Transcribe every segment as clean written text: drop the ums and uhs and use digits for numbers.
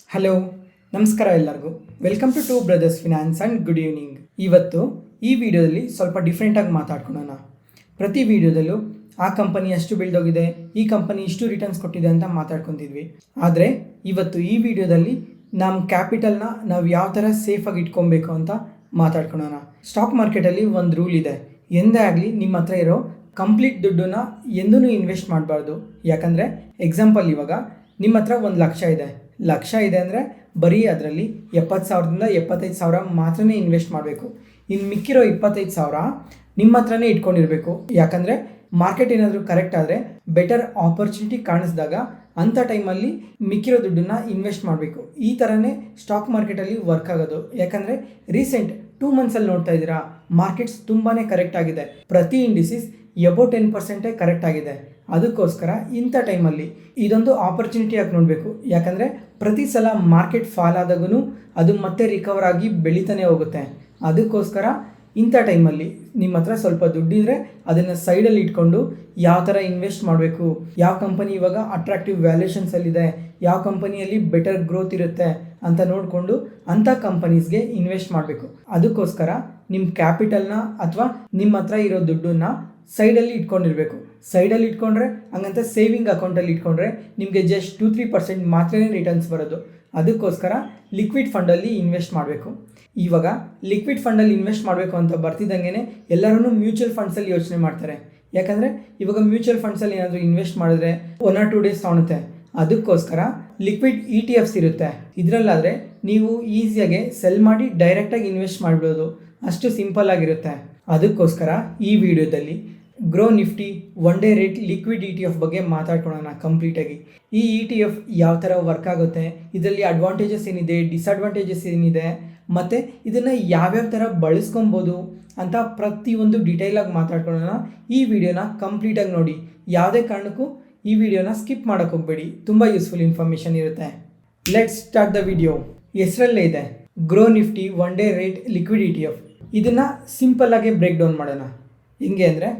Hello, ನಮಸ್ಕಾರ ಎಲ್ಲರಿಗೂ. Welcome to Two Brothers Finance and good evening. ಇವತ್ತು ಈ ವಿಡಿಯೋದಲ್ಲಿ ಸ್ವಲ್ಪ ಡಿಫ್ರೆಂಟಾಗಿ ಮಾತಾಡ್ಕೊಳ್ಳೋಣ. ಪ್ರತಿ ವಿಡಿಯೋದಲ್ಲೂ ಆ ಕಂಪನಿ ಅಷ್ಟು ಬಿಲ್ಡೋಗಿದೆ, ಈ ಕಂಪನಿ ಇಷ್ಟು ರಿಟರ್ನ್ಸ್ ಕೊಟ್ಟಿದೆ ಅಂತ ಮಾತಾಡ್ಕೊತಿದ್ವಿ. ಆದರೆ ಇವತ್ತು ಈ ವಿಡಿಯೋದಲ್ಲಿ ನಮ್ಮ ಕ್ಯಾಪಿಟಲ್ನ ನಾವು ಯಾವ ಥರ ಸೇಫಾಗಿ ಇಟ್ಕೊಬೇಕು ಅಂತ ಮಾತಾಡ್ಕೊಳ್ಳೋಣ. ಸ್ಟಾಕ್ ಮಾರ್ಕೆಟಲ್ಲಿ ಒಂದು ರೂಲ್ ಇದೆ, ಎಂದೇ ಆಗಲಿ ನಿಮ್ಮ ಹತ್ರ ಇರೋ ಕಂಪ್ಲೀಟ್ ದುಡ್ಡನ್ನ ಎಂದೂ ಇನ್ವೆಸ್ಟ್ ಮಾಡಬಾರ್ದು. ಯಾಕಂದರೆ ಎಕ್ಸಾಂಪಲ್, ಇವಾಗ ನಿಮ್ಮ ಹತ್ರ 1,00,000 ಇದೆ ಅಂದರೆ ಬರೀ ಅದರಲ್ಲಿ 70,000ದಿಂದ 75,000 ಮಾತ್ರನೇ ಇನ್ವೆಸ್ಟ್ ಮಾಡಬೇಕು. ಇನ್ನು ಮಿಕ್ಕಿರೋ 25,000 ನಿಮ್ಮ ಹತ್ರನೇ ಇಟ್ಕೊಂಡಿರಬೇಕು. ಯಾಕಂದರೆ ಮಾರ್ಕೆಟ್ ಏನಾದರೂ ಕರೆಕ್ಟ್ ಆದರೆ, ಬೆಟರ್ ಆಪರ್ಚುನಿಟಿ ಕಾಣಿಸಿದಾಗ ಅಂಥ ಟೈಮಲ್ಲಿ ಮಿಕ್ಕಿರೋ ದುಡ್ಡನ್ನು ಇನ್ವೆಸ್ಟ್ ಮಾಡಬೇಕು. ಈ ಥರನೇ ಸ್ಟಾಕ್ ಮಾರ್ಕೆಟಲ್ಲಿ ವರ್ಕ್ ಆಗೋದು. ಯಾಕಂದರೆ ರೀಸೆಂಟ್ 2 ಮಂತ್ಸಲ್ಲಿ ನೋಡ್ತಾ ಇದ್ದೀರಾ, ಮಾರ್ಕೆಟ್ಸ್ ತುಂಬಾ ಕರೆಕ್ಟ್ ಆಗಿದೆ. ಪ್ರತಿ ಇಂಡಿಸಿಸ್ ಎಬೋ 10% ಕರೆಕ್ಟ್ ಆಗಿದೆ. ಅದಕ್ಕೋಸ್ಕರ ಇಂಥ ಟೈಮಲ್ಲಿ ಇದೊಂದು ಆಪರ್ಚುನಿಟಿಯಾಗಿ ನೋಡಬೇಕು. ಯಾಕಂದರೆ ಪ್ರತಿ ಸಲ ಮಾರ್ಕೆಟ್ ಫಾಲ್ ಆದಾಗೂ ಅದು ಮತ್ತೆ ರಿಕವರ್ ಆಗಿ ಬೆಳೀತಾನೆ ಹೋಗುತ್ತೆ. ಅದಕ್ಕೋಸ್ಕರ ಇಂಥ ಟೈಮಲ್ಲಿ ನಿಮ್ಮ ಹತ್ರ ಸ್ವಲ್ಪ ದುಡ್ಡಿದ್ರೆ ಅದನ್ನು ಸೈಡಲ್ಲಿ ಇಟ್ಕೊಂಡು ಯಾವ ಥರ ಇನ್ವೆಸ್ಟ್ ಮಾಡಬೇಕು, ಯಾವ ಕಂಪನಿ ಇವಾಗ ಅಟ್ರಾಕ್ಟಿವ್ ವ್ಯಾಲ್ಯೂಷನ್ಸಲ್ಲಿದೆ, ಯಾವ ಕಂಪನಿಯಲ್ಲಿ ಬೆಟರ್ ಗ್ರೋತ್ ಇರುತ್ತೆ ಅಂತ ನೋಡಿಕೊಂಡು ಅಂಥ ಕಂಪನೀಸ್ಗೆ ಇನ್ವೆಸ್ಟ್ ಮಾಡಬೇಕು. ಅದಕ್ಕೋಸ್ಕರ ನಿಮ್ಮ ಕ್ಯಾಪಿಟಲ್ನ ಅಥವಾ ನಿಮ್ಮ ಹತ್ರ ಇರೋ ದುಡ್ಡನ್ನು ಸೈಡಲ್ಲಿ ಇಟ್ಕೊಂಡಿರಬೇಕು. ಸೈಡಲ್ಲಿ ಇಟ್ಕೊಂಡ್ರೆ, ಹಂಗಂತ ಸೇವಿಂಗ್ ಅಕೌಂಟಲ್ಲಿ ಇಟ್ಕೊಂಡ್ರೆ ನಿಮಗೆ ಜಸ್ಟ್ 2-3% ಮಾತ್ರನೇ ರಿಟರ್ನ್ಸ್ ಬರೋದು. ಅದಕ್ಕೋಸ್ಕರ ಲಿಕ್ವಿಡ್ ಫಂಡಲ್ಲಿ ಇನ್ವೆಸ್ಟ್ ಮಾಡಬೇಕು. ಇವಾಗ ಲಿಕ್ವಿಡ್ ಫಂಡಲ್ಲಿ ಇನ್ವೆಸ್ಟ್ ಮಾಡಬೇಕು ಅಂತ ಬರ್ತಿದ್ದಂಗೆ ಎಲ್ಲರೂ ಮ್ಯೂಚುವಲ್ ಫಂಡ್ಸಲ್ಲಿ ಯೋಚನೆ ಮಾಡ್ತಾರೆ. ಯಾಕಂದರೆ ಇವಾಗ ಮ್ಯೂಚುವಲ್ ಫಂಡ್ಸಲ್ಲಿ ಏನಾದರೂ ಇನ್ವೆಸ್ಟ್ ಮಾಡಿದ್ರೆ 1 or 2 days ಕಾಣುತ್ತೆ. ಅದಕ್ಕೋಸ್ಕರ ಲಿಕ್ವಿಡ್ ETFs ಇರುತ್ತೆ. ಇದರಲ್ಲಾದರೆ ನೀವು ಈಸಿಯಾಗೆ ಸೆಲ್ ಮಾಡಿ ಡೈರೆಕ್ಟಾಗಿ ಇನ್ವೆಸ್ಟ್ ಮಾಡಿಬಿಡೋದು, ಅಷ್ಟು ಸಿಂಪಲ್ ಆಗಿರುತ್ತೆ. ಅದಕ್ಕೋಸ್ಕರ ಈ ವಿಡಿಯೋದಲ್ಲಿ grow Nifty one day rate liquid ETF ಬಗ್ಗೆ ಮಾತಾಡ್ಕೊಳ್ಳೋಣ ಕಂಪ್ಲೀಟಾಗಿ. ಈ ETF ಯಾವ ಥರ ವರ್ಕ್ ಆಗುತ್ತೆ, ಇದರಲ್ಲಿ ಅಡ್ವಾಂಟೇಜಸ್ ಏನಿದೆ, ಡಿಸ್ಅಡ್ವಾಂಟೇಜಸ್ ಏನಿದೆ, ಮತ್ತು ಇದನ್ನು ಯಾವ್ಯಾವ ಥರ ಬಳಸ್ಕೊಬೋದು ಅಂತ ಪ್ರತಿಯೊಂದು ಡಿಟೇಲಾಗಿ ಮಾತಾಡ್ಕೊಳ್ಳೋಣ. ಈ ವಿಡಿಯೋನ ಕಂಪ್ಲೀಟಾಗಿ ನೋಡಿ, ಯಾವುದೇ ಕಾರಣಕ್ಕೂ ಈ ವಿಡಿಯೋನ ಸ್ಕಿಪ್ ಮಾಡೋಕ್ಕೆ ಹೋಗಬೇಡಿ. ತುಂಬ ಯೂಸ್ಫುಲ್ ಇನ್ಫಾರ್ಮೇಷನ್ ಇರುತ್ತೆ. Let's start the video. ಹೆಸರಲ್ಲೇ ಇದೆ grow Nifty one day rate liquid ETF. ಇದನ್ನು ಸಿಂಪಲ್ಲಾಗಿ ಬ್ರೇಕ್ ಡೌನ್ ಮಾಡೋಣ. ಹಿಂಗೆ ಅಂದರೆ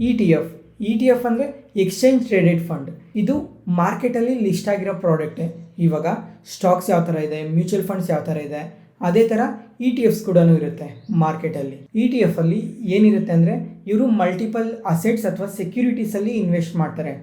ETF ಅಂದರೆ ಎಕ್ಸ್ಚೇಂಜ್ ಟ್ರೇಡೆಡ್ ಫಂಡ್. ಇದು ಮಾರ್ಕೆಟಲ್ಲಿ ಲಿಸ್ಟ್ ಆಗಿರೋ ಪ್ರಾಡಕ್ಟೇ. ಇವಾಗ ಸ್ಟಾಕ್ಸ್ ಯಾವ ಥರ ಇದೆ, ಮ್ಯೂಚುವಲ್ ಫಂಡ್ಸ್ ಯಾವ ಥರ ಇದೆ, ಅದೇ ಥರ ETFs ಕೂಡ ಇರುತ್ತೆ ಮಾರ್ಕೆಟಲ್ಲಿ. ETF ಏನಿರುತ್ತೆ ಅಂದರೆ, ಇವರು ಮಲ್ಟಿಪಲ್ ಅಸೆಟ್ಸ್ ಅಥವಾ ಸೆಕ್ಯೂರಿಟೀಸಲ್ಲಿ ಇನ್ವೆಸ್ಟ್ ಮಾಡ್ತಾರೆ.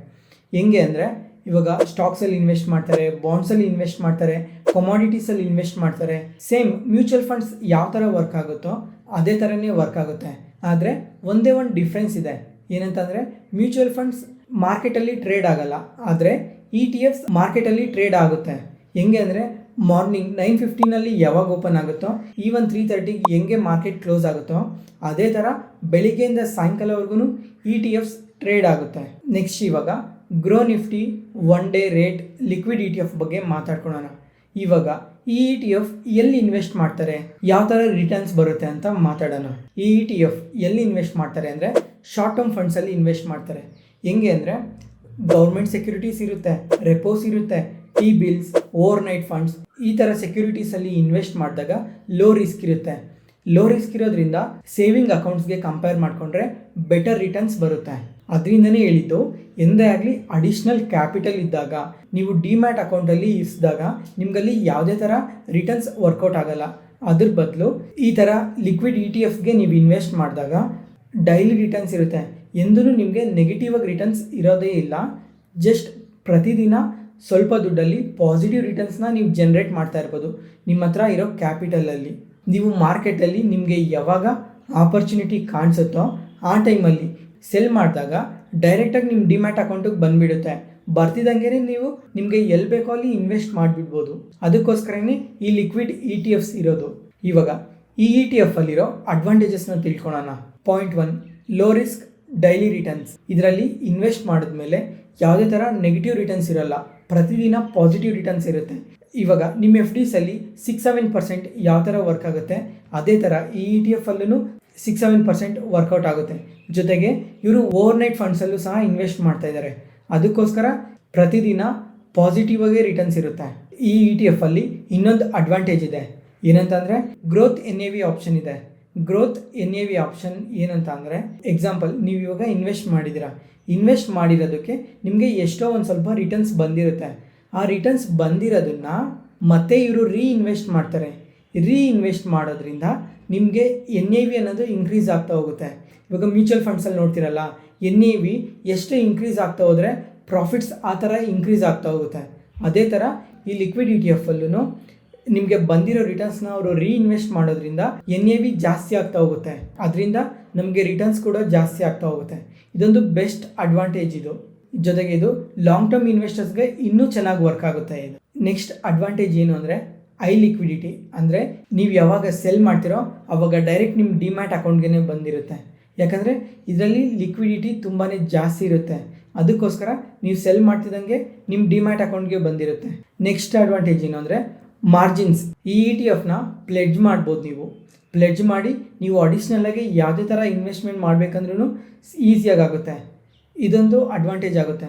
ಹೆಂಗೆ ಅಂದರೆ, ಇವಾಗ ಸ್ಟಾಕ್ಸಲ್ಲಿ ಇನ್ವೆಸ್ಟ್ ಮಾಡ್ತಾರೆ, ಬಾಂಡ್ಸಲ್ಲಿ ಇನ್ವೆಸ್ಟ್ ಮಾಡ್ತಾರೆ, ಕಮಾಡಿಟೀಸಲ್ಲಿ ಇನ್ವೆಸ್ಟ್ ಮಾಡ್ತಾರೆ. ಸೇಮ್ ಮ್ಯೂಚುವಲ್ ಫಂಡ್ಸ್ ಯಾವ ಥರ ವರ್ಕ್ ಆಗುತ್ತೋ ಅದೇ ಥರನೇ ವರ್ಕ್ ಆಗುತ್ತೆ. ಆದರೆ ಒಂದೇ ಒಂದು ಡಿಫ್ರೆನ್ಸ್ ಇದೆ. ಏನಂತಂದರೆ, ಮ್ಯೂಚುವಲ್ ಫಂಡ್ಸ್ ಮಾರ್ಕೆಟಲ್ಲಿ ಟ್ರೇಡ್ ಆಗಲ್ಲ, ಆದರೆ ETFs ಮಾರ್ಕೆಟಲ್ಲಿ ಟ್ರೇಡ್ ಆಗುತ್ತೆ. ಹೆಂಗೆ ಅಂದರೆ, ಮಾರ್ನಿಂಗ್ 9:15 ಯಾವಾಗ ಓಪನ್ ಆಗುತ್ತೋ, ಈವನ್ 3:30 ಹೆಂಗೆ ಮಾರ್ಕೆಟ್ ಕ್ಲೋಸ್ ಆಗುತ್ತೋ ಅದೇ ಥರ ಬೆಳಿಗ್ಗೆಯಿಂದ ಸಾಯಂಕಾಲವರೆಗೂ ETFs ಟ್ರೇಡ್ ಆಗುತ್ತೆ. ನೆಕ್ಸ್ಟ್ ಇವಾಗ grow Nifty one day rate liquid ETF ಬಗ್ಗೆ ಮಾತಾಡ್ಕೊಳ್ಳೋಣ. ಇವಾಗ ಈ ETF ಎಲ್ಲಿ ಇನ್ವೆಸ್ಟ್ ಮಾಡ್ತಾರೆ, ಯಾವ ಥರ ರಿಟರ್ನ್ಸ್ ಬರುತ್ತೆ ಅಂತ ಮಾತಾಡೋಣ. ಈ ETF ಎಲ್ಲಿ ಇನ್ವೆಸ್ಟ್ ಮಾಡ್ತಾರೆ ಅಂದರೆ, ಶಾರ್ಟ್ ಟರ್ಮ್ ಫಂಡ್ಸಲ್ಲಿ ಇನ್ವೆಸ್ಟ್ ಮಾಡ್ತಾರೆ. ಹೆಂಗೆ ಅಂದರೆ, ಗೌರ್ಮೆಂಟ್ ಸೆಕ್ಯೂರಿಟೀಸ್ ಇರುತ್ತೆ, ರೆಪೋಸ್ ಇರುತ್ತೆ, T-bills, ಓವರ್ನೈಟ್ ಫಂಡ್ಸ್, ಈ ಥರ ಸೆಕ್ಯೂರಿಟೀಸಲ್ಲಿ ಇನ್ವೆಸ್ಟ್ ಮಾಡಿದಾಗ ಲೋ ರಿಸ್ಕ್ ಇರುತ್ತೆ. ಲೋ ರಿಸ್ಕ್ ಇರೋದ್ರಿಂದ ಸೇವಿಂಗ್ ಅಕೌಂಟ್ಸ್ಗೆ ಕಂಪೇರ್ ಮಾಡಿಕೊಂಡ್ರೆ ಬೆಟರ್ ರಿಟರ್ನ್ಸ್ ಬರುತ್ತೆ. ಅದರಿಂದನೇ ಹೇಳಿದ್ದು, ಎಂದೇ ಆಗಲಿ ಅಡಿಷ್ನಲ್ ಕ್ಯಾಪಿಟಲ್ ಇದ್ದಾಗ ನೀವು ಡಿಮ್ಯಾಟ್ ಅಕೌಂಟಲ್ಲಿ ಇರಿಸಿದಾಗ ನಿಮಗಲ್ಲಿ ಯಾವುದೇ ಥರ ರಿಟರ್ನ್ಸ್ ವರ್ಕೌಟ್ ಆಗಲ್ಲ. ಅದ್ರ ಬದಲು ಈ ಥರ ಲಿಕ್ವಿಡ್ ETFsಗೆ ನೀವು ಇನ್ವೆಸ್ಟ್ ಮಾಡಿದಾಗ ಡೈಲಿ ರಿಟರ್ನ್ಸ್ ಇರುತ್ತೆ. ಎಂದೂ ನಿಮಗೆ ನೆಗೆಟಿವ್ ಆಗಿ ರಿಟರ್ನ್ಸ್ ಇರೋದೇ ಇಲ್ಲ. ಜಸ್ಟ್ ಪ್ರತಿದಿನ ಸ್ವಲ್ಪ ದುಡ್ಡಲ್ಲಿ ಪಾಸಿಟಿವ್ ರಿಟರ್ನ್ಸ್ನ ನೀವು ಜನ್ರೇಟ್ ಮಾಡ್ತಾ ಇರ್ಬೋದು ನಿಮ್ಮ ಹತ್ರ ಇರೋ ಕ್ಯಾಪಿಟಲಲ್ಲಿ. ನೀವು ಮಾರ್ಕೆಟಲ್ಲಿ ನಿಮಗೆ ಯಾವಾಗ ಆಪರ್ಚುನಿಟಿ ಕಾಣಿಸುತ್ತೋ ಆ ಟೈಮಲ್ಲಿ ಸೆಲ್ ಮಾಡಿದಾಗ ಡೈರೆಕ್ಟಾಗಿ ನಿಮ್ಮ ಡಿಮ್ಯಾಟ್ ಅಕೌಂಟಿಗೆ ಬಂದುಬಿಡುತ್ತೆ. ಬರ್ತಿದ್ದಂಗೆ ನೀವು ನಿಮಗೆ ಎಲ್ಲಿ ಬೇಕೋ ಅಲ್ಲಿ ಇನ್ವೆಸ್ಟ್ ಮಾಡಿಬಿಡ್ಬೋದು. ಅದಕ್ಕೋಸ್ಕರನೇ ಈ ಲಿಕ್ವಿಡ್ ETFs ಇರೋದು. ಇವಾಗ ಈ ETF ಅಡ್ವಾಂಟೇಜಸ್ನ ತಿಳ್ಕೊಳ್ಳೋಣ. Point 1, low risk daily returns. ಇದರಲ್ಲಿ ಇನ್ವೆಸ್ಟ್ ಮಾಡಿದ್ಮೇಲೆ ಯಾವುದೇ ಥರ ನೆಗೆಟಿವ್ ರಿಟರ್ನ್ಸ್ ಇರೋಲ್ಲ, ಪ್ರತಿದಿನ ಪಾಸಿಟಿವ್ ರಿಟರ್ನ್ಸ್ ಇರುತ್ತೆ. ಇವಾಗ ನಿಮ್ಮ FDsಲ್ಲಿ 6-7% ಯಾವ ಥರ ವರ್ಕ್ ಆಗುತ್ತೆ ಅದೇ ಥರ ಈ ETF 6-7% ವರ್ಕೌಟ್ ಆಗುತ್ತೆ. ಜೊತೆಗೆ ಇವರು ಓವರ್ನೈಟ್ ಫಂಡ್ಸಲ್ಲೂ ಸಹ ಇನ್ವೆಸ್ಟ್ ಮಾಡ್ತಾ ಇದ್ದಾರೆ. ಅದಕ್ಕೋಸ್ಕರ ಪ್ರತಿದಿನ ಪಾಸಿಟಿವ್ ಆಗಿ ರಿಟರ್ನ್ಸ್ ಇರುತ್ತೆ. ಈ ETF ಇನ್ನೊಂದು ಅಡ್ವಾಂಟೇಜ್ ಇದೆ. ಏನಂತಂದರೆ, ಗ್ರೋತ್ NAV ಆಪ್ಷನ್ ಇದೆ. ಗ್ರೋತ್ NAV ಆಪ್ಷನ್ ಏನಂತ ಅಂದರೆ, ಎಕ್ಸಾಂಪಲ್, ನೀವು ಇವಾಗ ಇನ್ವೆಸ್ಟ್ ಮಾಡಿದ್ದೀರಾ, ಇನ್ವೆಸ್ಟ್ ಮಾಡಿರೋದಕ್ಕೆ ನಿಮಗೆ ಎಷ್ಟೋ ಒಂದು ಸ್ವಲ್ಪ ರಿಟರ್ನ್ಸ್ ಬಂದಿರುತ್ತೆ. ಆ ರಿಟರ್ನ್ಸ್ ಬಂದಿರೋದನ್ನು ಮತ್ತೆ ಇವರು ರೀಇನ್ವೆಸ್ಟ್ ಮಾಡ್ತಾರೆ. ರೀಇನ್ವೆಸ್ಟ್ ಮಾಡೋದ್ರಿಂದ ನಿಮಗೆ NAV ಅನ್ನೋದು ಇನ್ಕ್ರೀಸ್ ಆಗ್ತಾ ಹೋಗುತ್ತೆ. ಇವಾಗ ಮ್ಯೂಚುವಲ್ ಫಂಡ್ಸಲ್ಲಿ ನೋಡ್ತಿರಲ್ಲ, NAV ಎಷ್ಟು ಇನ್ಕ್ರೀಸ್ ಆಗ್ತಾ ಹೋದರೆ ಪ್ರಾಫಿಟ್ಸ್ ಆ ಥರ ಇನ್ಕ್ರೀಸ್ ಆಗ್ತಾ ಹೋಗುತ್ತೆ. ಅದೇ ಥರ ಈ ಲಿಕ್ವಿಡ್ ETF ಅಲ್ಲೂ ನಿಮಗೆ ಬಂದಿರೋ ರಿಟರ್ನ್ಸ್ನ ಅವರು ರೀಇನ್ವೆಸ್ಟ್ ಮಾಡೋದ್ರಿಂದ NAV ಜಾಸ್ತಿ ಆಗ್ತಾ ಹೋಗುತ್ತೆ. ಅದರಿಂದ ನಮಗೆ ರಿಟರ್ನ್ಸ್ ಕೂಡ ಜಾಸ್ತಿ ಆಗ್ತಾ ಹೋಗುತ್ತೆ. ಇದೊಂದು ಬೆಸ್ಟ್ ಅಡ್ವಾಂಟೇಜ್ ಇದು. ಜೊತೆಗೆ ಇದು ಲಾಂಗ್ ಟರ್ಮ್ ಇನ್ವೆಸ್ಟರ್ಸ್ಗೆ ಇನ್ನೂ ಚೆನ್ನಾಗಿ ವರ್ಕ್ ಆಗುತ್ತೆ. ಇದು ನೆಕ್ಸ್ಟ್ ಅಡ್ವಾಂಟೇಜ್ ಏನು ಅಂದರೆ ಐ ಲಿಕ್ವಿಡಿಟಿ. ಅಂದರೆ ನೀವು ಯಾವಾಗ ಸೆಲ್ ಮಾಡ್ತಿರೋ ಆವಾಗ ಡೈರೆಕ್ಟ್ ನಿಮ್ಮ ಡಿಮ್ಯಾಟ್ ಅಕೌಂಟ್ಗೆ ಬಂದಿರುತ್ತೆ. ಯಾಕಂದರೆ ಇದರಲ್ಲಿ ಲಿಕ್ವಿಡಿಟಿ ತುಂಬಾ ಜಾಸ್ತಿ ಇರುತ್ತೆ. ಅದಕ್ಕೋಸ್ಕರ ನೀವು ಸೆಲ್ ಮಾಡ್ತಿದ್ದಂಗೆ ನಿಮ್ಮ ಡಿಮ್ಯಾಟ್ ಅಕೌಂಟ್ಗೆ ಬಂದಿರುತ್ತೆ. ನೆಕ್ಸ್ಟ್ ಅಡ್ವಾಂಟೇಜ್ ಏನು ಅಂದರೆ ಮಾರ್ಜಿನ್ಸ್. ಈ ETF ಪ್ಲೆಡ್ಜ್ ಮಾಡ್ಬೋದು. ನೀವು ಪ್ಲೆಡ್ಜ್ ಮಾಡಿ ನೀವು ಅಡಿಷ್ನಲ್ಲಾಗಿ ಯಾವುದೇ ಥರ ಇನ್ವೆಸ್ಟ್ಮೆಂಟ್ ಮಾಡಬೇಕಂದ್ರೂ ಈಸಿಯಾಗಿ ಆಗುತ್ತೆ. ಇದೊಂದು ಅಡ್ವಾಂಟೇಜ್ ಆಗುತ್ತೆ.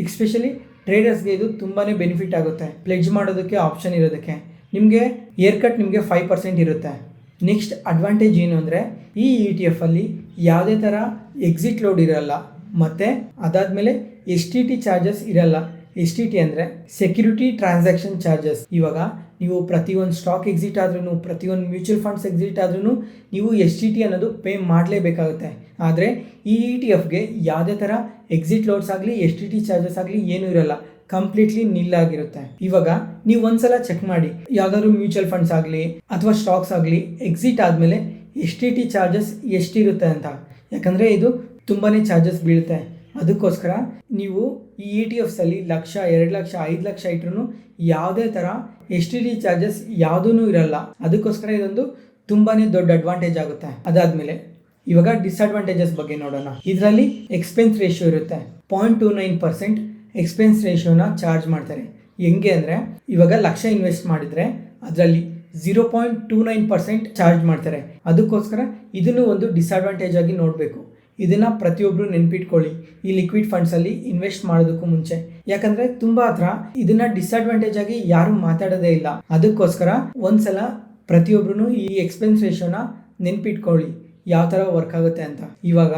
ಎಸ್ಪೆಷಲಿ ಟ್ರೇಡರ್ಸ್ಗೆ ಇದು ತುಂಬಾ ಬೆನಿಫಿಟ್ ಆಗುತ್ತೆ. ಪ್ಲೆಡ್ಜ್ ಮಾಡೋದಕ್ಕೆ ಆಪ್ಷನ್ ಇರೋದಕ್ಕೆ ನಿಮಗೆ ಏರ್ ಕಟ್ ನಿಮಗೆ 5% ಇರುತ್ತೆ. ನೆಕ್ಸ್ಟ್ ಅಡ್ವಾಂಟೇಜ್ ಏನು ಅಂದರೆ ಈ ETF ಅಲ್ಲಿ ಯಾವುದೇ ಥರ ಎಕ್ಸಿಟ್ ಲೋಡ್ ಇರಲ್ಲ. ಮತ್ತು ಅದಾದಮೇಲೆ STT ಚಾರ್ಜಸ್ ಇರಲ್ಲ. STT ಅಂದರೆ ಸೆಕ್ಯೂರಿಟಿ ಟ್ರಾನ್ಸಾಕ್ಷನ್ ಚಾರ್ಜಸ್. ಇವಾಗ ನೀವು ಪ್ರತಿಯೊಂದು ಸ್ಟಾಕ್ ಎಕ್ಸಿಟ್ ಆದ್ರೂ, ಪ್ರತಿಯೊಂದು ಮ್ಯೂಚುವಲ್ ಫಂಡ್ಸ್ ಎಕ್ಸಿಟ್ ಆದ್ರೂ ನೀವು STT ಅನ್ನೋದು ಪೇ ಮಾಡಲೇಬೇಕಾಗುತ್ತೆ. ಆದರೆ ಈ ETF ಯಾವುದೇ ಥರ ಎಕ್ಸಿಟ್ ಲೋಡ್ಸ್ ಆಗಲಿ STT ಚಾರ್ಜಸ್ ಆಗಲಿ ಏನೂ ಇರಲ್ಲ. ಕಂಪ್ಲೀಟ್ಲಿ ನಿಲ್ ಆಗಿರುತ್ತೆ. ಇವಾಗ ನೀವು ಒಂದ್ಸಲ ಚೆಕ್ ಮಾಡಿ, ಯಾವುದಾದ್ರು ಮ್ಯೂಚುವಲ್ ಫಂಡ್ಸ್ ಆಗಲಿ ಅಥವಾ ಸ್ಟಾಕ್ಸ್ ಆಗಲಿ ಎಕ್ಸಿಟ್ ಆದಮೇಲೆ STT ಚಾರ್ಜಸ್ ಎಷ್ಟಿರುತ್ತೆ ಅಂತ. ಯಾಕಂದರೆ ಇದು ತುಂಬಾ ಚಾರ್ಜಸ್ ಬೀಳುತ್ತೆ. ಅದಕ್ಕೋಸ್ಕರ ನೀವು ಈ ETFಸಲ್ಲಿ 1 ಲಕ್ಷ 2 ಲಕ್ಷ 5 ಲಕ್ಷ ಇಟ್ಟರು ಯಾವುದೇ ಥರ STT ಚಾರ್ಜಸ್ ಯಾವುದೂ ಇರಲ್ಲ. ಅದಕ್ಕೋಸ್ಕರ ಇದೊಂದು ತುಂಬಾ ದೊಡ್ಡ ಅಡ್ವಾಂಟೇಜ್ ಆಗುತ್ತೆ. ಅದಾದಮೇಲೆ ಇವಾಗ ಡಿಸ್ಅಡ್ವಾಂಟೇಜಸ್ ಬಗ್ಗೆ ನೋಡೋಣ. ಇದರಲ್ಲಿ ಎಕ್ಸ್ಪೆನ್ಸ್ ರೇಷಿಯೋ ಇರುತ್ತೆ. 0.29% ಎಕ್ಸ್ಪೆನ್ಸ್ ರೇಷಿಯೋನ ಚಾರ್ಜ್ ಮಾಡ್ತಾರೆ. ಹೆಂಗೆ ಅಂದರೆ ಇವಾಗ 1 ಲಕ್ಷ ಇನ್ವೆಸ್ಟ್ ಮಾಡಿದರೆ ಅದರಲ್ಲಿ 0.29% ಚಾರ್ಜ್ ಮಾಡ್ತಾರೆ. ಅದಕ್ಕೋಸ್ಕರ ಇದನ್ನು ಒಂದು ಡಿಸ್ಅಡ್ವಾಂಟೇಜ್ ಆಗಿ ನೋಡಬೇಕು. ಇದನ್ನು ಪ್ರತಿಯೊಬ್ಬರು ನೆನ್ಪಿಟ್ಕೊಳ್ಳಿ ಈ ಲಿಕ್ವಿಡ್ ಫಂಡ್ಸಲ್ಲಿ ಇನ್ವೆಸ್ಟ್ ಮಾಡೋದಕ್ಕೂ ಮುಂಚೆ. ಯಾಕಂದರೆ ತುಂಬ ಹತ್ರ ಇದನ್ನು ಡಿಸ್ಅಡ್ವಾಂಟೇಜ್ ಆಗಿ ಯಾರೂ ಮಾತಾಡೋದೇ ಇಲ್ಲ. ಅದಕ್ಕೋಸ್ಕರ ಒಂದ್ಸಲ ಪ್ರತಿಯೊಬ್ಬರೂ ಈ ಎಕ್ಸ್ಪೆನ್ಸ್ ರೇಷಿಯೋನ ನೆನ್ಪಿಟ್ಕೊಳ್ಳಿ ಯಾವ ಥರ ವರ್ಕ್ ಆಗುತ್ತೆ ಅಂತ. ಇವಾಗ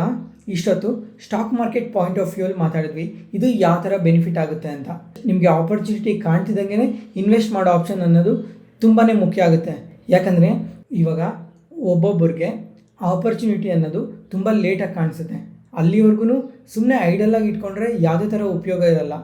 ಇಷ್ಟೊತ್ತು ಸ್ಟಾಕ್ ಮಾರ್ಕೆಟ್ ಪಾಯಿಂಟ್ ಆಫ್ ವ್ಯೂಲ್ಲಿ ಮಾತಾಡಿದ್ವಿ. ಇದು ಯಾವ ಥರ ಬೆನಿಫಿಟ್ ಆಗುತ್ತೆ ಅಂತ. ನಿಮಗೆ ಆಪರ್ಚುನಿಟಿ ಕಾಣ್ತಿದ್ದಂಗೆ ಇನ್ವೆಸ್ಟ್ ಮಾಡೋ ಆಪ್ಷನ್ ಅನ್ನೋದು ತುಂಬಾ ಮುಖ್ಯ ಆಗುತ್ತೆ. ಯಾಕಂದರೆ ಇವಾಗ ಒಬ್ಬೊಬ್ಬರಿಗೆ ಆಪರ್ಚುನಿಟಿ ಅನ್ನೋದು ತುಂಬ ಲೇಟಾಗಿ ಕಾಣಿಸುತ್ತೆ. ಅಲ್ಲಿವರೆಗೂ ಸುಮ್ಮನೆ ಐಡಲಾಗಿ ಇಟ್ಕೊಂಡ್ರೆ ಯಾವುದೇ ಥರ ಉಪಯೋಗ ಇರಲ್ಲ.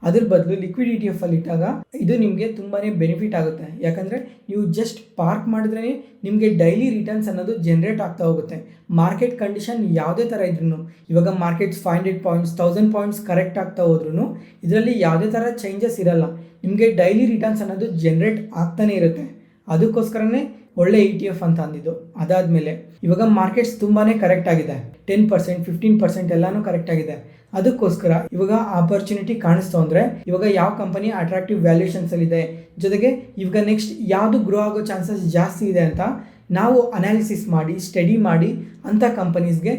ಅದ್ರ ಬದಲು ಲಿಕ್ವಿಡ್ ETF ಅಲ್ಲಿ ಇಟ್ಟಾಗ ಇದು ನಿಮಗೆ ತುಂಬಾ ಬೆನಿಫಿಟ್ ಆಗುತ್ತೆ. ಯಾಕಂದರೆ ನೀವು ಜಸ್ಟ್ ಪಾರ್ಕ್ ಮಾಡಿದ್ರೇ ನಿಮಗೆ ಡೈಲಿ ರಿಟರ್ನ್ಸ್ ಅನ್ನೋದು ಜನ್ರೇಟ್ ಆಗ್ತಾ ಹೋಗುತ್ತೆ. ಮಾರ್ಕೆಟ್ ಕಂಡೀಷನ್ ಯಾವುದೇ ಥರ ಇದ್ರೂ, ಇವಾಗ ಮಾರ್ಕೆಟ್ಸ್ 500 ಪಾಯಿಂಟ್ಸ್ 1000 ಪಾಯಿಂಟ್ಸ್ ಕರೆಕ್ಟ್ ಆಗ್ತಾ ಹೋದ್ರೂ ಇದರಲ್ಲಿ ಯಾವುದೇ ಥರ ಚೇಂಜಸ್ ಇರಲ್ಲ. ನಿಮಗೆ ಡೈಲಿ ರಿಟರ್ನ್ಸ್ ಅನ್ನೋದು ಜನ್ರೇಟ್ ಆಗ್ತಾನೆ ಇರುತ್ತೆ. ಅದಕ್ಕೋಸ್ಕರನೇ ಒಳ್ಳೆ ETF ಅಂತ ಅಂದಿದ್ದು. ಅದಾದಮೇಲೆ ಇವಾಗ ಮಾರ್ಕೆಟ್ಸ್ ತುಂಬಾ ಕರೆಕ್ಟ್ ಆಗಿದೆ. 10% 15% ಎಲ್ಲನೂ ಕರೆಕ್ಟ್ ಆಗಿದೆ. ಅದಕ್ಕೋಸ್ಕರ ಇವಾಗ ಆಪರ್ಚುನಿಟಿ ಕಾಣಿಸ್ತು ಅಂದರೆ ಇವಾಗ ಯಾವ ಕಂಪನಿ ಅಟ್ರಾಕ್ಟಿವ್ ವ್ಯಾಲ್ಯೂಷನ್ಸಲ್ಲಿದೆ, ಜೊತೆಗೆ ಇವಾಗ ನೆಕ್ಸ್ಟ್ ಯಾವುದು ಗ್ರೋ ಆಗೋ ಚಾನ್ಸಸ್ ಜಾಸ್ತಿ ಇದೆ ಅಂತ ನಾವು ಅನಾಲಿಸಿಸ್ ಮಾಡಿ ಸ್ಟಡಿ ಮಾಡಿ ಅಂಥ ಕಂಪನೀಸ್ಗೆ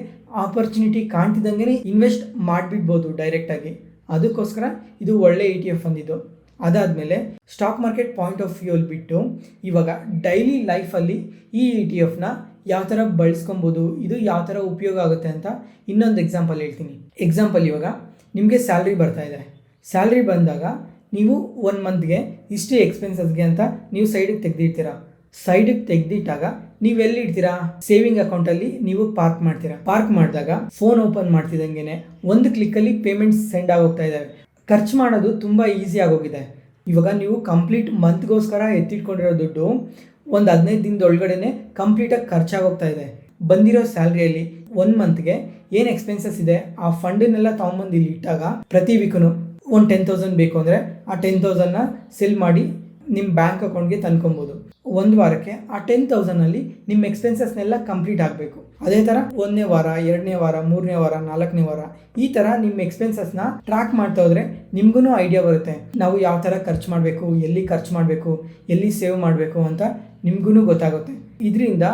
ಆಪರ್ಚುನಿಟಿ ಕಾಣ್ತಿದ್ದಂಗೆ ಇನ್ವೆಸ್ಟ್ ಮಾಡಿಬಿಡ್ಬೋದು ಡೈರೆಕ್ಟಾಗಿ. ಅದಕ್ಕೋಸ್ಕರ ಇದು ಒಳ್ಳೆ ETF ಅಂದಿದ್ದು. ಅದಾದಮೇಲೆ ಸ್ಟಾಕ್ ಮಾರ್ಕೆಟ್ ಪಾಯಿಂಟ್ ಆಫ್ ವ್ಯೂಲ್ಲಿ ಬಿಟ್ಟು ಇವಾಗ ಡೈಲಿ ಲೈಫಲ್ಲಿ ಈ ETF ಯಾವ ಥರ ಬಳಸ್ಕೊಬೋದು, ಇದು ಯಾವ ಥರ ಉಪಯೋಗ ಆಗುತ್ತೆ ಅಂತ ಇನ್ನೊಂದು ಎಕ್ಸಾಂಪಲ್ ಹೇಳ್ತೀನಿ. ಎಕ್ಸಾಂಪಲ್, ಇವಾಗ ನಿಮಗೆ ಸ್ಯಾಲ್ರಿ ಬರ್ತಾ ಇದೆ. ಸ್ಯಾಲ್ರಿ ಬಂದಾಗ ನೀವು 1 ಮಂತ್ಗೆ ಇಷ್ಟು ಎಕ್ಸ್ಪೆನ್ಸಸ್ಗೆ ಅಂತ ನೀವು ಸೈಡಿಗೆ ತೆಗೆದಿಡ್ತೀರಾ. ಸೈಡಿಗೆ ತೆಗೆದಿಟ್ಟಾಗ ನೀವೆಲ್ಲಿ ಇಡ್ತೀರಾ? ಸೇವಿಂಗ್ ಅಕೌಂಟಲ್ಲಿ ನೀವು ಪಾರ್ಕ್ ಮಾಡ್ತೀರಾ. ಪಾರ್ಕ್ ಮಾಡಿದಾಗ ಫೋನ್ ಓಪನ್ ಮಾಡ್ತಿದ್ದಂಗೆ 1 ಕ್ಲಿಕ್ಕಲ್ಲಿ ಪೇಮೆಂಟ್ಸ್ ಸೆಂಡ್ ಆಗೋಗ್ತಾ ಇದ್ದಾವೆ. ಖರ್ಚು ಮಾಡೋದು ತುಂಬ ಈಸಿ ಆಗೋಗಿದೆ. ಇವಾಗ ನೀವು ಕಂಪ್ಲೀಟ್ ಮಂತ್ಗೋಸ್ಕರ ಎತ್ತಿಟ್ಕೊಂಡಿರೋ ದುಡ್ಡು ಒಂದು 15 ದಿನದೊಳಗಡೆ ಕಂಪ್ಲೀಟಾಗಿ ಖರ್ಚಾಗೋಗ್ತಾ ಇದೆ. ಬಂದಿರೋ ಸ್ಯಾಲ್ರಿಯಲ್ಲಿ 1 ಮಂತ್ಗೆ ಏನು ಎಕ್ಸ್ಪೆನ್ಸಸ್ ಇದೆ ಆ ಫಂಡನ್ನೆಲ್ಲ ತೊಗೊಂಬಂದು ಇಲ್ಲಿ ಇಟ್ಟಾಗ ಪ್ರತಿ ವೀಕೂ ಒಂದು 10,000 ಬೇಕು ಅಂದರೆ ಆ 10,000ನ ಸೆಲ್ ಮಾಡಿ ನಿಮ್ಮ ಬ್ಯಾಂಕ್ ಅಕೌಂಟ್ಗೆ ತಂದ್ಕೊಬೋದು. 1 ವಾರಕ್ಕೆ ಆ 10,000ಅಲ್ಲಿ ನಿಮ್ಮ ಎಕ್ಸ್ಪೆನ್ಸಸ್ನೆಲ್ಲ ಕಂಪ್ಲೀಟ್ ಆಗಬೇಕು. ಅದೇ ಥರ 1ನೇ ವಾರ 2ನೇ ವಾರ 3ನೇ ವಾರ 4ನೇ ವಾರ ಈ ಥರ ನಿಮ್ಮ ಎಕ್ಸ್ಪೆನ್ಸಸ್ನ ಟ್ರ್ಯಾಕ್ ಮಾಡ್ತಾ ಹೋದರೆ ನಿಮಗೂ ಐಡಿಯಾ ಬರುತ್ತೆ. ನಾವು ಯಾವ ಥರ ಖರ್ಚು ಮಾಡಬೇಕು, ಎಲ್ಲಿ ಖರ್ಚು ಮಾಡಬೇಕು, ಎಲ್ಲಿ ಸೇವ್ ಮಾಡಬೇಕು ಅಂತ ನಿಮಗೂ ಗೊತ್ತಾಗುತ್ತೆ. ಇದರಿಂದ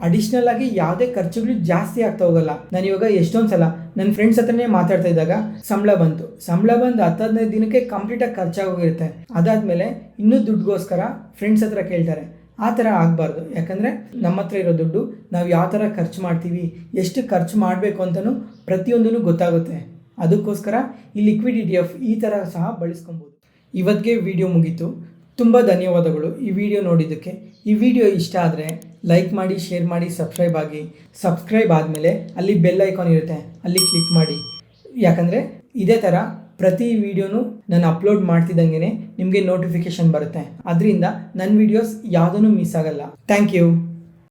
ಅಡಿಷ್ನಲ್ ಆಗಿ ಯಾವುದೇ ಖರ್ಚುಗಳು ಜಾಸ್ತಿ ಆಗ್ತಾ ಹೋಗಲ್ಲ. ನಾನು ಇವಾಗ ಎಷ್ಟೊಂದು ಸಲ ನನ್ನ ಫ್ರೆಂಡ್ಸ್ ಹತ್ರನೇ ಮಾತಾಡ್ತಾ ಇದ್ದಾಗ ಸಂಬಳ ಬಂದು 10-15 ದಿನಕ್ಕೆ ಕಂಪ್ಲೀಟಾಗಿ ಖರ್ಚಾಗೋಗಿರುತ್ತೆ. ಅದಾದಮೇಲೆ ಇನ್ನೂ ದುಡ್ಡುಗೋಸ್ಕರ ಫ್ರೆಂಡ್ಸ್ ಹತ್ರ ಕೇಳ್ತಾರೆ. ಆ ಥರ ಆಗಬಾರ್ದು. ಯಾಕಂದರೆ ನಮ್ಮ ಹತ್ರ ಇರೋ ದುಡ್ಡು ನಾವು ಯಾವ ಥರ ಖರ್ಚು ಮಾಡ್ತೀವಿ, ಎಷ್ಟು ಖರ್ಚು ಮಾಡಬೇಕು ಅಂತಲೂ ಪ್ರತಿಯೊಂದೂ ಗೊತ್ತಾಗುತ್ತೆ. ಅದಕ್ಕೋಸ್ಕರ ಈ ಲಿಕ್ವಿಡ್ ETF ಈ ಥರ ಸಹ ಬಳಸ್ಕೊಬೋದು. ಇವತ್ತಿಗೆ ವಿಡಿಯೋ ಮುಗೀತು. ತುಂಬ ಧನ್ಯವಾದಗಳು ಈ ವಿಡಿಯೋ ನೋಡಿದ್ದಕ್ಕೆ. ಈ ವಿಡಿಯೋ ಇಷ್ಟ ಆದರೆ ಲೈಕ್ ಮಾಡಿ, ಶೇರ್ ಮಾಡಿ, ಸಬ್ಸ್ಕ್ರೈಬ್ ಆಗಿ. ಸಬ್ಸ್ಕ್ರೈಬ್ ಆದಮೇಲೆ ಅಲ್ಲಿ ಬೆಲ್ ಐಕಾನ್ ಇರುತ್ತೆ, ಅಲ್ಲಿ ಕ್ಲಿಕ್ ಮಾಡಿ. ಯಾಕಂದರೆ ಇದೇ ಥರ ಪ್ರತಿ ವಿಡಿಯೋನು ನಾನು ಅಪ್ಲೋಡ್ ಮಾಡ್ತಿದ್ದಂಗೆ ನಿಮಗೆ ನೋಟಿಫಿಕೇಶನ್ ಬರುತ್ತೆ. ಅದರಿಂದ ನನ್ನ ವಿಡಿಯೋಸ್ ಯಾವುದೂ ಮಿಸ್ ಆಗಲ್ಲ. Thank you.